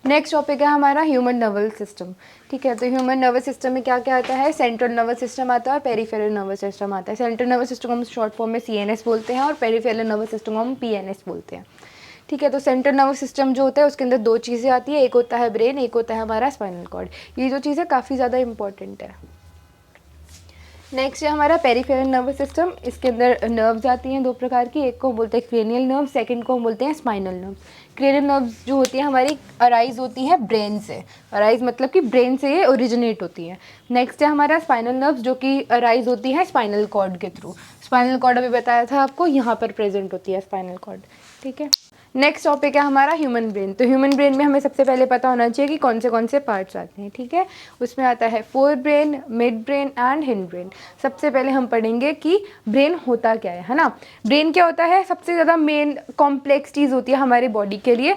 Next topic है हमारा human nervous system. ठीक है, तो ह्यूमन नर्वस सिस्टम में क्या क्या आता है? सेंट्रल नर्वस सिस्टम आता है और पेरिफेरल नर्वस सिस्टम आता है। सेंट्रल नर्वस सिस्टम को हम शॉर्ट फॉर्म में CNS बोलते हैं और पेरिफेरल नर्वस सिस्टम को हम PNS बोलते हैं। ठीक है, तो सेंट्रल नर्वस सिस्टम जो होता है उसके अंदर दो चीज़ें आती है, एक होता है ब्रेन, एक होता है हमारा स्पाइनल कॉर्ड। ये जो चीज़ें काफ़ी ज़्यादा इंपॉर्टेंट है। नेक्स्ट है हमारा पेरिफेरल नर्वस सिस्टम। इसके अंदर नर्व्स आती हैं दो प्रकार की, एक को बोलते हैं क्रेनियल नर्व, सेकंड को हम बोलते हैं स्पाइनल नर्व। क्रेनियल नर्व्स जो होती है हमारी अराइज होती हैं ब्रेन से, अराइज मतलब कि ब्रेन से ये ओरिजिनेट होती है। नेक्स्ट है हमारा स्पाइनल नर्व्स जो कि अराइज होती है स्पाइनल कॉर्ड के थ्रू। स्पाइनल कॉर्ड अभी बताया था आपको, यहाँ पर प्रेजेंट होती है स्पाइनल कॉर्ड। ठीक है, नेक्स्ट टॉपिक है हमारा ह्यूमन ब्रेन। तो ह्यूमन ब्रेन में हमें सबसे पहले पता होना चाहिए कि कौन से पार्ट्स आते हैं। ठीक है, उसमें आता है fore brain, mid brain and hind brain. सबसे पहले हम पढ़ेंगे कि ब्रेन होता क्या है ना। ब्रेन क्या होता है? सबसे ज़्यादा मेन कॉम्प्लेक्स चीज़ होती है हमारे बॉडी के लिए,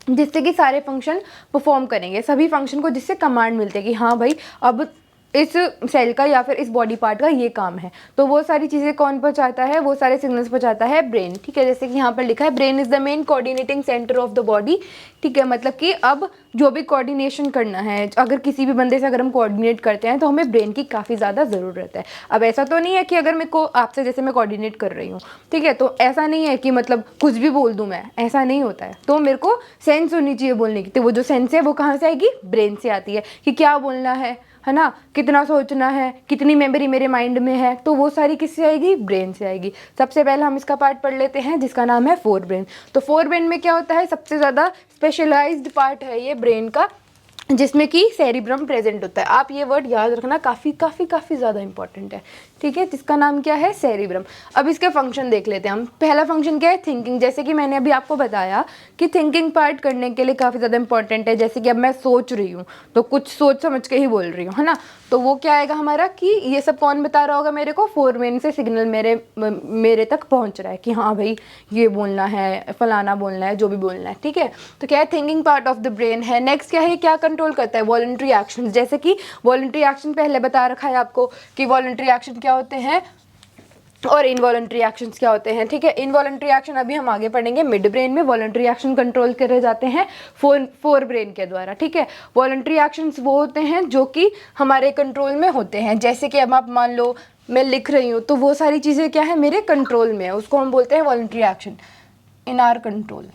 जिससे कि सारे फंक्शन परफॉर्म करेंगे, सभी फंक्शन को जिससे कमांड मिलते हैं कि हाँ भाई अब इस सेल का या फिर इस बॉडी पार्ट का ये काम है। तो वो सारी चीज़ें कौन पहुंचाता है? वो सारे सिग्नल्स पहुंचाता है ब्रेन। ठीक है, जैसे कि यहाँ पर लिखा है brain is the main coordinating centre of the body. ठीक है, मतलब कि अब जो भी कोऑर्डिनेशन करना है, अगर किसी भी बंदे से अगर हम कोऑर्डिनेट करते हैं तो हमें ब्रेन की काफ़ी ज़्यादा ज़रूरत है। अब ऐसा तो नहीं है कि अगर मेरे को आपसे जैसे मैं कोऑर्डिनेट कर रही हूँ, ठीक है, तो ऐसा नहीं है कि मतलब कुछ भी बोल दूँ मैं, ऐसा नहीं होता है। तो मेरे को सेंस होनी चाहिए बोलने की, तो वो जो सेंस है वो कहाँ से आएगी? ब्रेन से आती है कि क्या बोलना है ना, कितना सोचना है, कितनी मेमोरी मेरे माइंड में है, तो वो सारी किससे आएगी? ब्रेन से आएगी। सबसे पहले हम इसका पार्ट पढ़ लेते हैं जिसका नाम है फोर ब्रेन। तो फोर ब्रेन में क्या होता है? सबसे ज़्यादा स्पेशलाइज्ड पार्ट है ये ब्रेन का, जिसमें कि सेरिब्रम प्रेजेंट होता है। आप ये वर्ड याद रखना, काफ़ी ज़्यादा इंपॉर्टेंट है। ठीक है, जिसका नाम क्या है? सेरिब्रम। अब इसके फंक्शन देख लेते हैं हम। पहला फंक्शन क्या है? थिंकिंग। जैसे कि मैंने अभी आपको बताया कि थिंकिंग पार्ट करने के लिए काफ़ी ज़्यादा इंपॉर्टेंट है। जैसे कि अब मैं सोच रही हूँ तो कुछ सोच समझ के ही बोल रही हूँ, है ना, तो वो क्या आएगा हमारा कि ये सब कौन बता रहा होगा मेरे को? फोर ब्रेन से सिग्नल मेरे तक पहुँच रहा है कि हाँ भाई ये बोलना है, फलाना बोलना है, जो भी बोलना है। ठीक है, तो क्या है? Thinking part of the brain है। नेक्स्ट क्या है? क्या कंट्रोल करता है? Voluntary action. जैसे कि वॉलंटरी एक्शन पहले बता रखा है आपको कि वॉलंटरी एक्शन क्या होते हैं और इनवॉलंटरी एक्शंस क्या होते हैं। ठीक है, इनवॉलंटरी एक्शन अभी हम आगे पढ़ेंगे मिड ब्रेन में। वॉलंटरी एक्शन कंट्रोल करे जाते हैं फोर ब्रेन के द्वारा। ठीक है, वॉलंटरी एक्शंस वो होते हैं जो कि हमारे कंट्रोल में होते हैं। जैसे कि अब आप मान लो मैं लिख रही हूँ तो वो सारी चीज़ें क्या है? मेरे कंट्रोल में है, उसको हम बोलते हैं voluntary action, in are control.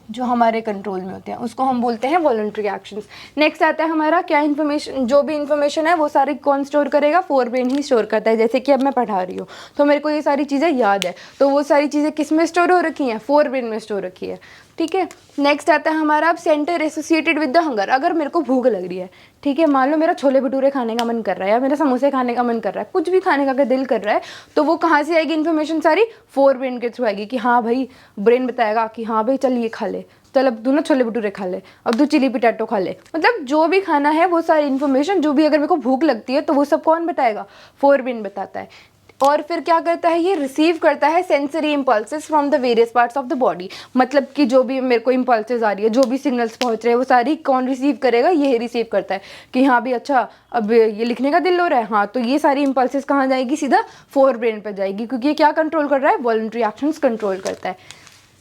जो हमारे कंट्रोल में होते हैं उसको हम बोलते हैं वॉलंटरी एक्शंस। नेक्स्ट आता है हमारा क्या? इन्फॉर्मेशन। जो भी इन्फॉर्मेशन है वो सारी कौन स्टोर करेगा? फोर ब्रेन ही स्टोर करता है। जैसे कि अब मैं पढ़ा रही हूँ तो मेरे को ये सारी चीज़ें याद है, तो वो सारी चीज़ें किस में स्टोर हो रखी हैं? फोर ब्रेन में स्टोर रखी है। ठीक है, नेक्स्ट आता है हमारा अब centre associated with the hunger. अगर मेरे को भूख लग रही है, ठीक है, मान लो मेरा छोले भटूरे खाने का मन कर रहा है या मेरा समोसे खाने का मन कर रहा है, कुछ भी खाने का अगर दिल कर रहा है, तो वो कहाँ से आएगी इन्फॉर्मेशन? सारी फोर ब्रेन के थ्रू आएगी कि हाँ भाई, ब्रेन बताएगा कि हाँ भाई चल ये खा ले, चल अब तू ना छोले भटूरे खा ले, अब तू चिली पोटैटो खा ले। मतलब जो भी खाना है वो सारी इन्फॉर्मेशन, जो भी अगर मेरे को भूख लगती है तो वो सब कौन बताएगा? फोर ब्रेन बताता है। और फिर क्या करता है? ये रिसीव करता है sensory impulses from the various parts of the body. मतलब कि जो भी मेरे को इम्पल्सेस आ रही है, जो भी सिग्नल्स पहुंच रहे हैं, वो सारी कौन रिसीव करेगा? ये रिसीव करता है कि हाँ भी अच्छा अब ये लिखने का दिल हो रहा है, हाँ तो ये सारी इम्पल्सेस कहाँ जाएगी? सीधा फोर ब्रेन पर जाएगी, क्योंकि ये क्या कंट्रोल कर रहा है? वॉलंटरी एक्शंस कंट्रोल करता है।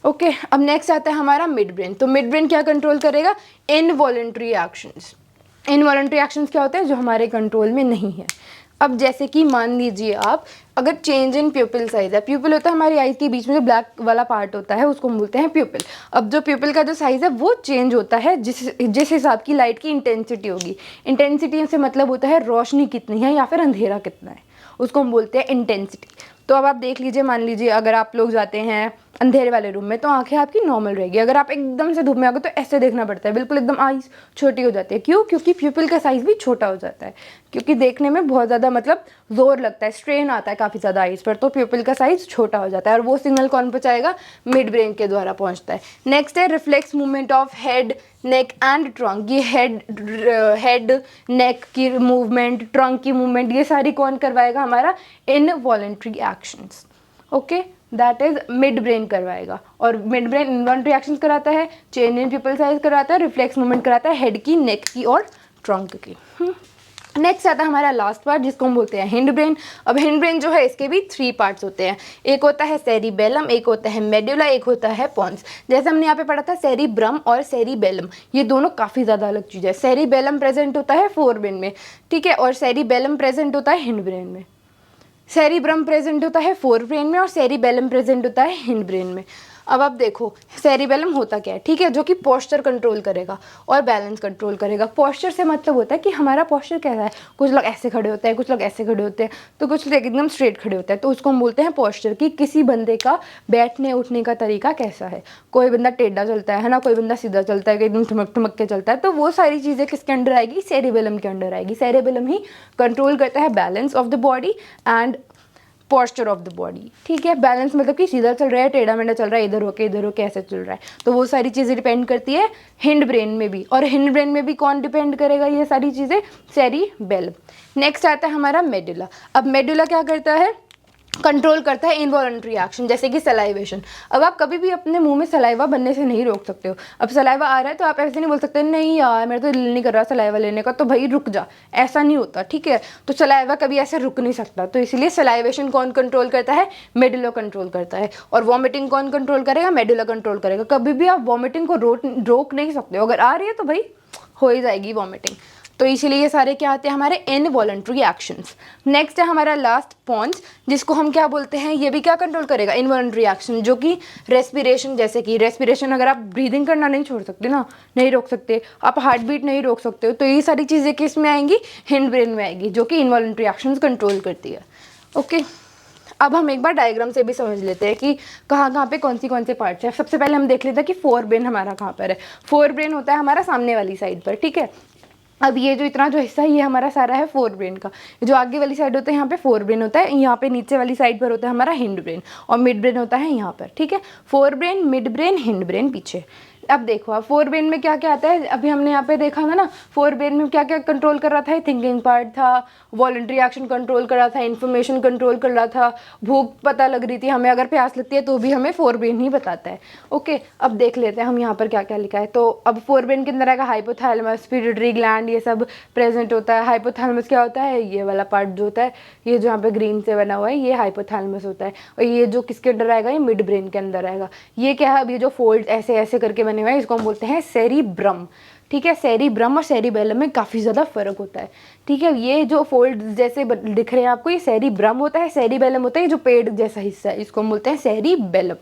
ओके, अब नेक्स्ट आता है हमारा मिड ब्रेन। तो मिड ब्रेन क्या कंट्रोल करेगा? Involuntary actions. इनवॉलंटरी एक्शंस क्या होते हैं? जो हमारे कंट्रोल में नहीं है। अब जैसे कि मान लीजिए आप, अगर चेंज इन प्यूपिल साइज है, प्यूपिल होता है हमारी आईज के बीच में जो ब्लैक वाला पार्ट होता है उसको हम बोलते हैं प्यूपिल। अब जो प्यूपिल का जो साइज है वो चेंज होता है जिस हिसाब की लाइट की इंटेंसिटी होगी। इंटेंसिटी से मतलब होता है रोशनी कितनी है या फिर अंधेरा कितना है, उसको हम बोलते हैं इंटेंसिटी। तो अब आप देख लीजिए, मान लीजिए अगर आप लोग जाते हैं अंधेरे वाले रूम में तो आंखें आपकी नॉर्मल रहेगी। अगर आप एकदम से धूप में आ गए तो ऐसे देखना पड़ता है, बिल्कुल एकदम आईज छोटी हो जाती है। क्यों? क्योंकि प्यूपिल का साइज भी छोटा हो जाता है, क्योंकि देखने में बहुत ज़्यादा मतलब जोर लगता है, स्ट्रेन आता है काफ़ी ज़्यादा आईज पर, तो प्यूपिल का साइज छोटा हो जाता है। और वो सिग्नल कौन पहुँचाएगा? मिड ब्रेन के द्वारा पहुँचता है। नेक्स्ट है reflex movement of head, neck and trunk. ये हेड नेक की मूवमेंट, ट्रंक की मूवमेंट, ये सारी कौन करवाएगा? हमारा involuntary actions. Okay, that is mid brain करवाएगा। और मिड ब्रेन इनवॉलंटरी एक्शंस कराता है, चेंज इन प्यूपिल साइज कराता है, रिफ्लेक्स मूवमेंट कराता है हेड की, नेक की और ट्रंक की। नेक्स्ट आता है हमारा लास्ट पार्ट जिसको हम बोलते हैं हिंड ब्रेन। अब हिंड ब्रेन जो है इसके भी 3 पार्ट्स होते हैं, एक होता है सेरिबेलम, एक होता है मेडुला, एक होता है पॉन्स। जैसे हमने यहाँ पे पढ़ा था सेरिब्रम और सेरिबेलम, ये दोनों काफ़ी ज़्यादा अलग चीज़ है। सेरिबेलम प्रेजेंट होता है फोर ब्रेन में, ठीक है, और सेरिबेलम प्रेजेंट होता है हिंड ब्रेन में। सेरिब्रम प्रेजेंट होता है फोर ब्रेन में और सेरिबेलम प्रेजेंट होता है हिंड ब्रेन में। अब आप देखो सेरिबेलम होता क्या है, ठीक है, जो कि पोस्चर कंट्रोल करेगा और बैलेंस कंट्रोल करेगा। पोस्चर से मतलब होता है कि हमारा पोस्चर कैसा है, कुछ लोग ऐसे खड़े होते हैं, कुछ लोग ऐसे खड़े होते हैं, तो कुछ लोग एकदम स्ट्रेट खड़े होते हैं, तो उसको हम बोलते हैं पोस्चर, कि किसी बंदे का बैठने उठने का तरीका कैसा है। कोई बंदा टेढ़ा चलता है ना, कोई बंदा सीधा चलता है, एकदम ठुमक ठुमक के चलता है, तो वो सारी चीज़ें किसके अंडर आएगी, सेरिबेलम के अंडर आएगी। सेरिबेलम ही कंट्रोल करता है balance of the body and posture of the body, ठीक है। बैलेंस मतलब कि सीधा चल रहा है, टेढ़ा मेढ़ा चल रहा है, इधर होके ऐसे चल रहा है, तो वो सारी चीज़ें डिपेंड करती है हिंड ब्रेन में भी। और हिंड ब्रेन में भी कौन डिपेंड करेगा, ये सारी चीज़ें, सेरिबेलम। नेक्स्ट आता है हमारा मेडुला। अब मेडुला क्या करता है, कंट्रोल करता है इनवॉलंटरी एक्शन, जैसे कि सलाइवेशन। अब आप कभी भी अपने मुंह में सलाइवा बनने से नहीं रोक सकते हो। अब सलाइवा आ रहा है तो आप ऐसे नहीं बोल सकते नहीं यार मेरा तो दिल नहीं कर रहा सलाइवा लेने का, तो भाई रुक जा, ऐसा नहीं होता, ठीक है। तो सलाइवा कभी ऐसे रुक नहीं सकता, तो इसलिए सलाइवेशन कौन कंट्रोल करता है, मेडुला कंट्रोल करता है। और वॉमिटिंग कौन कंट्रोल करेगा, मेडुला कंट्रोल करेगा। कभी भी आप वॉमिटिंग को रोक नहीं सकते हो, अगर आ रही है तो भाई हो ही जाएगी वॉमिटिंग। तो इसीलिए ये सारे क्या आते हैं, हमारे इनवॉलंटरी एक्शंस। नेक्स्ट है हमारा लास्ट पॉन्स, जिसको हम क्या बोलते हैं, ये भी क्या कंट्रोल करेगा, इनवॉलंटरी एक्शन, जो कि रेस्पिरेशन, जैसे कि रेस्पिरेशन अगर आप ब्रीदिंग करना नहीं छोड़ सकते ना, नहीं रोक सकते, आप हार्ट बीट नहीं रोक सकते हो, तो ये सारी चीज़ें किस में आएंगी, हिंड ब्रेन में आएगी, जो कि इनवॉलंटरी एक्शंस कंट्रोल करती है। ओके, अब हम एक बार डायग्राम से भी समझ लेते हैं कि कहाँ पे कौन से पार्ट्स हैं। सबसे पहले हम देख लेते हैं कि फोर ब्रेन हमारा कहाँ पर है। फोर ब्रेन होता है हमारा सामने वाली साइड पर, ठीक है। अब ये जो इतना जो हिस्सा है ये हमारा सारा है फोर ब्रेन का। जो आगे वाली साइड होता है यहाँ पे फोर ब्रेन होता है, यहाँ पे नीचे वाली साइड पर होता है हमारा हिंड ब्रेन, और मिड ब्रेन होता है यहाँ पर, ठीक है। Fore brain, mid brain, hind brain पीछे। अब देखो आप फोर ब्रेन में क्या क्या आता है, अभी हमने यहाँ पे देखा था ना, फोर ब्रेन में क्या क्या कंट्रोल कर रहा था, थिंकिंग पार्ट था, वॉलंटरी एक्शन कंट्रोल कर रहा था, इन्फॉर्मेशन कंट्रोल कर रहा था, भूख पता लग रही थी हमें, अगर प्यास लगती है तो भी हमें फोर ब्रेन ही बताता है। ओके, अब देख लेते हैं हम यहाँ पर क्या क्या लिखा है। तो अब फोर ब्रेन के अंदर आएगा हाइपोथैलेमस, पिट्यूटरी ग्लैंड, ये सब प्रेजेंट होता है। हाइपोथैलेमस क्या होता है, ये वाला पार्ट जो होता है, ये जो यहाँ पे ग्रीन से बना हुआ है, ये हाइपोथैलेमस होता है। और ये जो किसके अंदर आएगा, ये मिड ब्रेन के अंदर आएगा। ये क्या है, अब ये जो फोल्ड ऐसे ऐसे करके बने हुए हैं, इसको हम बोलते हैं सेरिब्रम, ठीक है। सेरिब्रम और सेरिबेलम में काफ़ी ज़्यादा फर्क होता है, ठीक है। ये जो फोल्ड जैसे दिख रहे हैं आपको, ये सेरिब्रम होता है, सेरिबेलम होता है ये जो पेड़ जैसा हिस्सा है, इसको हम बोलते हैं सेरिबेलम।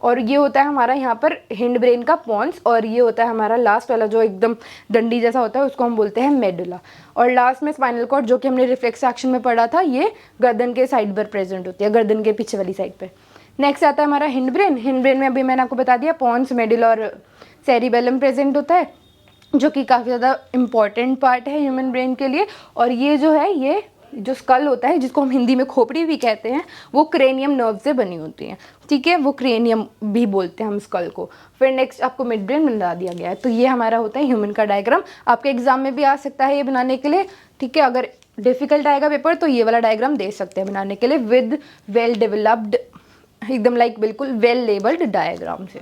और ये होता है हमारा यहाँ पर हिंड ब्रेन का पॉन्स, और ये होता है हमारा लास्ट वाला जो एकदम डंडी जैसा होता है, उसको हम बोलते हैं मेडुला। और लास्ट में स्पाइनल कॉर्ड, जो कि हमने रिफ्लेक्स एक्शन में पढ़ा था, ये गर्दन के साइड पर प्रेजेंट होती है, गर्दन के पीछे वाली साइड पर। नेक्स्ट आता है हमारा हिंड ब्रेन। हिंड ब्रेन में अभी मैंने आपको बता दिया पॉन्स, मेडुला और सेरिबेलम प्रेजेंट होता है, जो कि काफ़ी ज़्यादा इम्पॉर्टेंट पार्ट है ह्यूमन ब्रेन के लिए। और ये जो है, ये जो स्कल होता है, जिसको हम हिंदी में खोपड़ी भी कहते हैं, वो क्रेनियम नर्व से बनी होती है, ठीक है, वो क्रेनियम भी बोलते हैं हम स्कल को। फिर नेक्स्ट आपको मिड ब्रेन बना दिया गया है। तो ये हमारा होता है ह्यूमन का डायग्राम। आपके एग्जाम में भी आ सकता है ये बनाने के लिए, ठीक है। अगर डिफिकल्ट आएगा पेपर तो ये वाला डायग्राम दे सकते हैं बनाने के लिए, विद वेल डेवलप्ड, एकदम लाइक बिल्कुल वेल लेबल्ड डायग्राम से।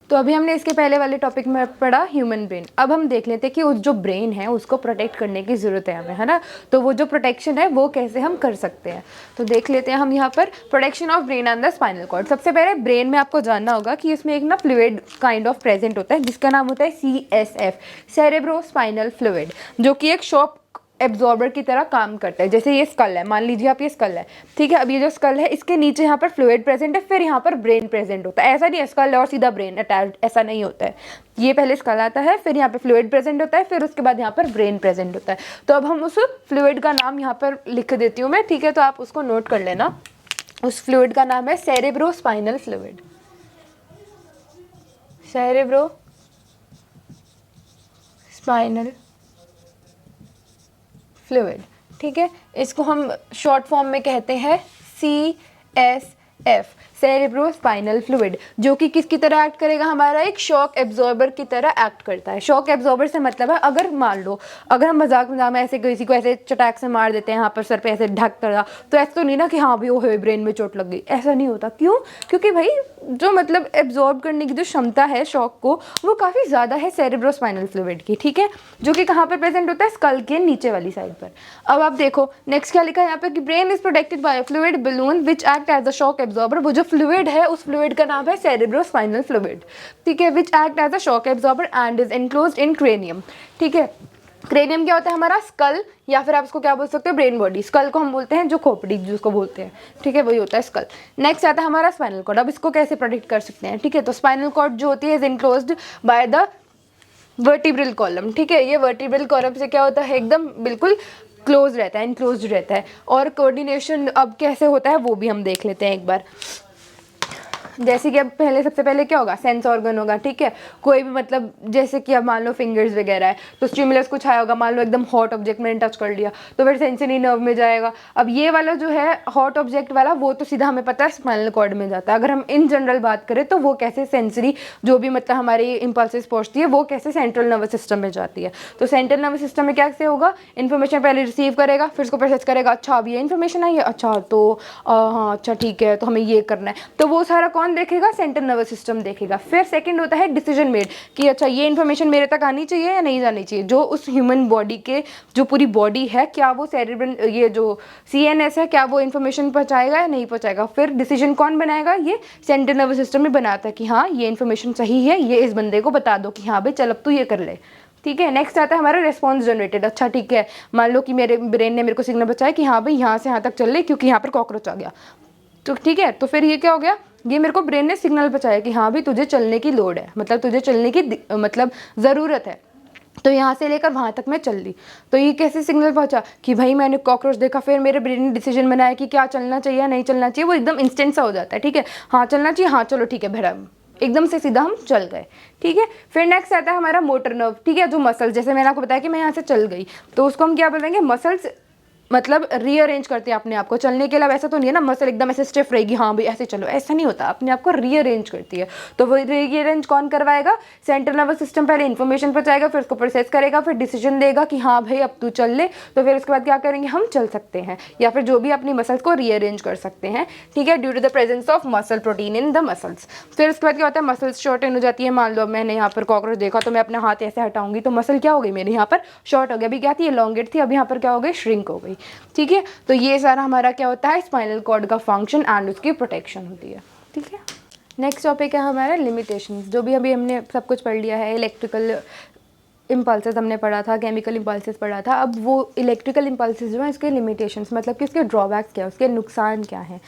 तो अभी हमने इसके पहले वाले टॉपिक में पढ़ा ह्यूमन ब्रेन। अब हम देख लेते हैं कि उस जो ब्रेन है उसको प्रोटेक्ट करने की ज़रूरत है हमें, है ना। तो वो जो प्रोटेक्शन है वो कैसे हम कर सकते हैं, तो देख लेते हैं हम यहाँ पर। Protection of brain and the spinal cord. सबसे पहले ब्रेन में आपको जानना होगा कि इसमें एक ना फ्लूइड काइंड ऑफ प्रेजेंट होता है, जिसका नाम होता है CSF, सेरेब्रो स्पाइनल फ्लूइड, जो कि एक शॉक एब्जॉर्बर की तरह काम करता है। जैसे ये स्कल है, मान लीजिए आप ये स्कल है, ठीक है। अब ये जो स्कल है, इसके नीचे यहाँ पर फ्लूइड प्रेजेंट है, फिर यहाँ पर ब्रेन प्रेजेंट होता है। ऐसा नहीं है स्कल है और सीधा ब्रेन अटैच, ऐसा नहीं होता है। ये पहले स्कल आता है, फिर यहाँ पे फ्लूइड प्रेजेंट होता है, फिर उसके बाद यहाँ पर ब्रेन प्रेजेंट होता है। तो अब हम उस फ्लूइड का नाम यहाँ पर लिख देती हूँ मैं, ठीक है, तो आप उसको नोट कर लेना। उस फ्लूइड का नाम है cerebro spinal fluid, cerebro spinal fluid, ठीक है। इसको हम शॉर्ट फॉर्म में कहते हैं CSF, सेरेब्रो स्पाइनल फ्लूइड, जो कि किसकी तरह एक्ट करेगा, हमारा एक शॉक एब्जॉर्बर की तरह एक्ट करता है। शॉक एब्जॉर्बर से मतलब है, अगर मान लो अगर हम मजाक में ऐसे किसी को ऐसे चटाक से मार देते हैं यहाँ पर सर पे ऐसे ढक कर, तो ऐसा तो नहीं ना कि हाँ भी वो ब्रेन में चोट लग गई, ऐसा नहीं होता। क्यों? क्योंकि भाई जो मतलब एब्जॉर्ब करने की जो क्षमता है शॉक को, वो काफ़ी ज़्यादा है सेरेब्रोस्पाइनल फ्लूइड की, ठीक है, जो कि कहाँ पर प्रेजेंट होता है, स्कल के नीचे वाली साइड पर। अब आप देखो नेक्स्ट क्या लिखा है यहाँ पे कि brain is protected by a fluid balloon which act as a shock absorber. वो जो फ्लूइड है उस फ्लूइड का नाम है सेरेब्रोस्पाइनल फ्लूइड, ठीक है, which act as a shock absorber and is enclosed in cranium, ठीक है। क्रेनियम क्या होता है हमारा, स्कल, या फिर आप इसको क्या बोल सकते हो, ब्रेन बॉडी। स्कल को हम बोलते हैं जो खोपड़ी जिसको बोलते हैं, ठीक है, वही होता है स्कल। नेक्स्ट आता है हमारा स्पाइनल कॉर्ड। अब इसको कैसे प्रोटेक्ट कर सकते हैं, ठीक है, तो स्पाइनल कॉर्ड जो होती है is enclosed by the vertebral column, ठीक है। ये वर्टिब्रल कॉलम से क्या होता है, एकदम बिल्कुल क्लोज रहता है, इनक्लोज रहता है। और कोऑर्डिनेशन अब कैसे होता है वो भी हम देख लेते हैं एक बार। जैसे कि अब पहले सबसे पहले क्या होगा, सेंस ऑर्गन होगा, ठीक है। कोई भी मतलब जैसे कि अब मान लो फिंगर्स वगैरह है तो स्टिमुलस कुछ आया होगा, मान लो एकदम हॉट ऑब्जेक्ट मैंने टच कर लिया तो फिर सेंसरी नर्व में जाएगा। अब ये वाला जो है हॉट ऑब्जेक्ट वाला वो तो सीधा हमें पता है स्पाइनल कॉर्ड में जाता है। अगर हम इन जनरल बात करें तो वो कैसे सेंसरी जो भी मतलब हमारी इंपल्सेस पहुंचती है वो कैसे सेंट्रल नर्वस सिस्टम में जाती है। तो सेंट्रल नर्वस सिस्टम में कैसे होगा, इन्फॉर्मेशन पहले रिसीव करेगा, फिर उसको प्रोसेस करेगा, अच्छा अब ये इन्फॉर्मेशन आई है, अच्छा तो हाँ अच्छा ठीक है तो हमें ये करना है, तो वो सारा कौन देखेगा, सेंट्रल नर्वस सिस्टम देखेगा। फिर सेकंड होता है डिसीजन मेड कि अच्छा ये इन्फॉर्मेशन मेरे तक आनी चाहिए या नहीं जानी चाहिए। जो उस ह्यूमन बॉडी के जो पूरी बॉडी है क्या वो सेरेब्रल ये जो सीएनएस है क्या वो इन्फॉर्मेशन पहुंचाएगा या नहीं पहुंचाएगा। फिर डिसीजन कौन बनाएगा, ये सेंट्रल नर्वस सिस्टम में बनाता है कि हाँ ये इन्फॉर्मेशन सही है, ये इस बंदे को बता दो कि हाँ भाई चल अब तू ये कर ले, ठीक है। नेक्स्ट आता है हमारा रिस्पॉन्स जनरेटेड। अच्छा ठीक है, मान लो कि मेरे ब्रेन ने मेरे को सिग्नल बचाया कि हाँ भाई यहाँ से यहाँ तक चल ले क्योंकि यहाँ पर कॉकरोच आ गया, तो ठीक है, तो फिर ये क्या हो गया, ये मेरे को ब्रेन ने सिग्नल बचाया कि हाँ भाई तुझे चलने की लोड है, मतलब तुझे चलने की मतलब ज़रूरत है, तो यहाँ से लेकर वहाँ तक मैं चल ली। तो ये कैसे सिग्नल पहुँचा कि भाई मैंने कॉकरोच देखा, फिर मेरे ब्रेन ने डिसीजन बनाया कि क्या चलना चाहिए या नहीं चलना चाहिए। वो एकदम इंस्टेंट सा हो जाता है, ठीक है, हाँ चलना चाहिए, हाँ चलो ठीक है भैया, एकदम से सीधा हम चल गए, ठीक है। फिर नेक्स्ट आता है हमारा मोटर नर्व, ठीक है, जो मसल, जैसे मैंने आपको बताया कि मैं यहाँ से चल गई तो उसको हम क्या बोलेंगे, मसल्स मतलब रीअरेंज करते हैं अपने आप को चलने के लिए। वैसा तो नहीं है ना मसल एकदम ऐसे स्टिफ रहेगी हाँ भाई ऐसे चलो, ऐसा नहीं होता, अपने आप को रीअरेंज करती है। तो वो रीअरेंज कौन करवाएगा, सेंट्रल नर्वस सिस्टम पहले इन्फॉर्मेशन पहुंचाएगा, फिर उसको प्रोसेस करेगा, फिर डिसीजन देगा कि हाँ भाई अब तू चल ले, तो फिर उसके बाद क्या करेंगे, हम चल सकते हैं या फिर जो भी अपनी मसल्स को रीअरेंज कर सकते हैं, ठीक है, due to the presence of muscle protein in the muscles. फिर उसके बाद क्या होता है, मसल्स शॉर्टन हो जाती है। मान लो मैंने यहाँ पर कॉकरोच देखा तो मैं अपना हाथ ऐसे हटाऊंगी तो मसल क्या हो गई मेरे यहाँ पर शॉर्ट हो गया, अभी क्या थी लॉन्गेट थी, अब यहाँ पर क्या हो गई श्रिंक हो गई, ठीक है। तो ये सारा हमारा क्या होता है स्पाइनल कॉर्ड का फंक्शन एंड उसकी प्रोटेक्शन होती है, ठीक है। नेक्स्ट टॉपिक है हमारा लिमिटेशंस। जो भी अभी हमने सब कुछ पढ़ लिया है, इलेक्ट्रिकल इम्पल्सेस हमने पढ़ा था, केमिकल इम्पल्सेस पढ़ा था, अब वो इलेक्ट्रिकल इम्पल्सेस जो है इसके लिमिटेशंस मतलब कि उसके ड्रॉबैक्स क्या है, उसके नुकसान क्या हैं,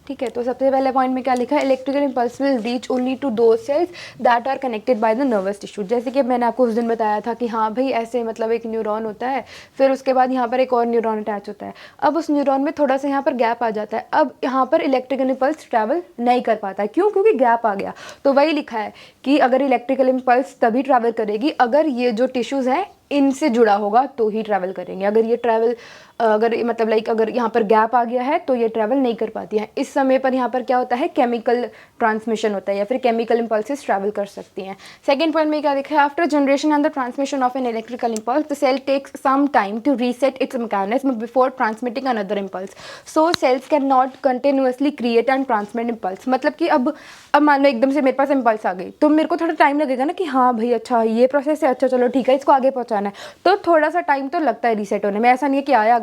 ठीक है। तो सबसे पहले पॉइंट में क्या लिखा है, electrical impulse will reach only to दो cells that are connected by the nervous tissue. जैसे कि मैंने आपको उस दिन बताया था कि हाँ भाई ऐसे मतलब एक न्यूरॉन होता है, फिर उसके बाद यहाँ पर एक और न्यूरॉन अटैच होता है, अब उस न्यूरॉन में थोड़ा सा यहाँ पर गैप आ जाता है, अब यहाँ पर इलेक्ट्रिकल इम्पल्स ट्रैवल नहीं कर पाता है, क्यों, क्योंकि गैप आ गया। तो वही लिखा है कि अगर इलेक्ट्रिकल इम्पल्स तभी ट्रैवल करेगी अगर ये जो टिश्यूज़ हैं इनसे जुड़ा होगा तो ही ट्रैवल करेंगे। अगर ये ट्रैवल अगर मतलब लाइक अगर यहाँ पर गैप आ गया है तो ये ट्रैवल नहीं कर पाती है। इस समय पर यहाँ पर क्या होता है केमिकल ट्रांसमिशन होता है या फिर केमिकल इम्पल्सेस ट्रैवल कर सकती हैं। सेकंड पॉइंट में क्या लिखा है, after generation and the transmission of an electrical impulse the cell takes some time to reset its mechanism before transmitting another impulse, so cells can not continuously create and transmit impulse. मतलब कि अब मान लो एकदम से मेरे पास impulse आ गई तो मेरे को थोड़ा टाइम लगेगा ना कि हाँ भाई अच्छा ये प्रोसेस है, अच्छा चलो ठीक है इसको आगे पहुँचाना है, तो थोड़ा सा टाइम तो लगता है रीसेट होने में। ऐसा नहीं है कि आया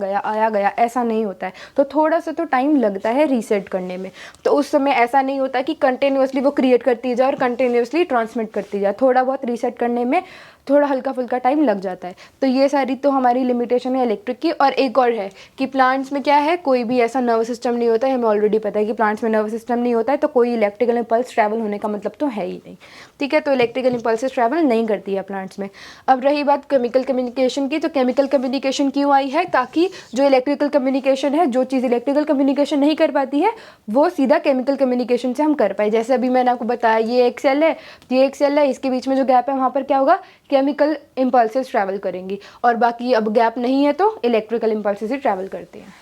गया ऐसा नहीं होता है, तो थोड़ा सा तो टाइम लगता है रीसेट करने में। तो उस समय ऐसा नहीं होता कि कंटिन्यूअसली वो क्रिएट करती जाए और कंटिन्यूअसली ट्रांसमिट करती जाए, थोड़ा बहुत रीसेट करने में थोड़ा हल्का फुल्का टाइम लग जाता है। तो ये सारी तो हमारी लिमिटेशन है इलेक्ट्रिक की। और एक और है कि प्लांट्स में क्या है, कोई भी ऐसा नर्वस सिस्टम नहीं होता है, हमें ऑलरेडी पता है कि प्लांट्स में नर्वस सिस्टम नहीं होता है, तो कोई इलेक्ट्रिकल इम्पल्स ट्रैवल होने का मतलब तो है ही नहीं, ठीक है। तो इलेक्ट्रिकल इम्पल्सेस ट्रैवल नहीं करती है प्लांट्स में। अब रही बात केमिकल कम्युनिकेशन की, तो केमिकल कम्युनिकेशन क्यों आई है, ताकि जो इलेक्ट्रिकल कम्युनिकेशन है, जो चीज़ इलेक्ट्रिकल कम्युनिकेशन नहीं कर पाती है वो सीधा केमिकल कम्युनिकेशन से हम कर पाए। जैसे अभी मैंने आपको बताया ये एक सेल है, ये एक सेल है, इसके बीच में जो गैप है वहाँ पर क्या होगा, केमिकल इम्पल्सेस ट्रैवल करेंगी, और बाकी अब गैप नहीं है तो इलेक्ट्रिकल इम्पल्सेस ही ट्रैवल करते हैं।